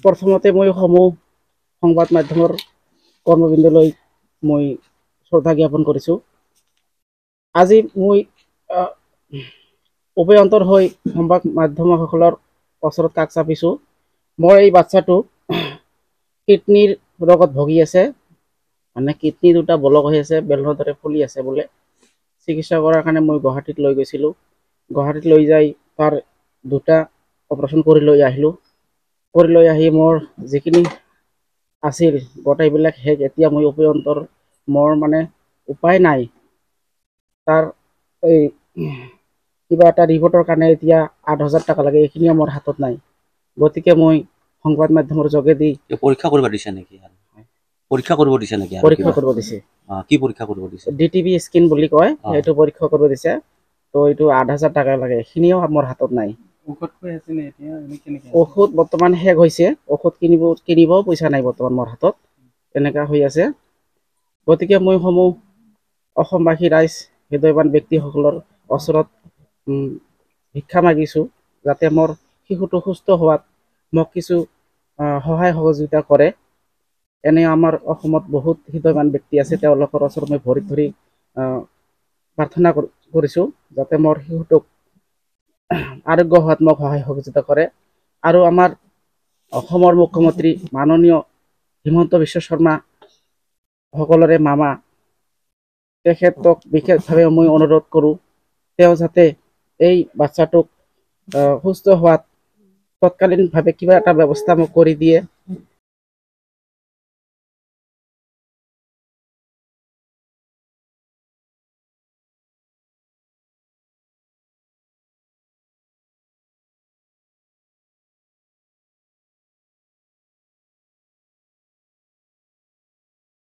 প্ৰথমতে মই সমূহ সংবাদ মাধ্যমৰ কৰ্মবৃন্দলৈ মই শ্ৰদ্ধা জ্ঞাপন কৰিছোঁ। আজি মই উভয়ন্তৰ হৈ সংবাদ মাধ্যমসকলৰ ওচৰত কাষ চাপিছোঁ। মই এই বাচ্চাটো কিডনীৰ ৰোগত ভুগি আছে, মানে কিডনী দুটা ব্লক হৈ আছে, বেলুনৰ দৰে ফুলি আছে বোলে। চিকিৎসা কৰাৰ কাৰণে মই গুৱাহাটীত লৈ গৈছিলোঁ। গুৱাহাটীত লৈ যাই তাৰ দুটা অপাৰেশ্যন কৰি লৈ আহিলোঁ। কৰি লৈ আহি মোৰ যিখিনি আছিল গোটেইবিলাক শেষ। এতিয়া মই উভয়ন্তৰ, মোৰ মানে উপায় নাই। তাৰ এই কিবা এটা ৰিপৰ্টৰ কাৰণে এতিয়া 8,000 টকা লাগে, এইখিনিও মোৰ হাতত নাই। গতিকে মই সংবাদ মাধ্যমৰ যোগেদি পৰীক্ষা কৰিব দিছে নেকি? পৰীক্ষা কৰিব দিছে নেকি? পৰীক্ষা কৰিব দিছে। কি পৰীক্ষা কৰিব দিছে? DTB স্কিন বুলি কয়, সেইটো পৰীক্ষা কৰিব দিছে। তো এইটো 8,000 টকা লাগে, এইখিনিও মোৰ হাতত নাই। ঔষধ বৰ্তমান শেষ হৈছে, ঔষধ কিনিব পইচা নাই বৰ্তমান মোৰ হাতত, এনেকুৱা হৈ আছে। গতিকে মই সমূহ অসমবাসী ৰাইজ, হৃদয়ৱান ব্যক্তিসকলৰ ওচৰত ভিক্ষা মাগিছোঁ, যাতে মোৰ শিশুটো সুস্থ হোৱাত মোক কিছু সহায় সহযোগিতা কৰে। এনে আমাৰ অসমত বহুত হৃদয়ৱান ব্যক্তি আছে, তেওঁলোকৰ ওচৰত মই ভৰি ধৰি প্ৰাৰ্থনা কৰিছোঁ, যাতে মোৰ শিশুটোক আৰোগ্য হোৱাত মোক সহায় সহযোগিতা কৰে। আৰু আমাৰ অসমৰ মুখ্যমন্ত্ৰী মাননীয় হিমন্ত বিশ্ব শৰ্মা সকলোৰে মামা, তেখেতক বিশেষভাৱে মই অনুৰোধ কৰোঁ, তেওঁ যাতে এই বাচ্চাটোক সুস্থ হোৱাত তৎকালীনভাৱে কিবা এটা ব্যৱস্থা মোক কৰি দিয়ে।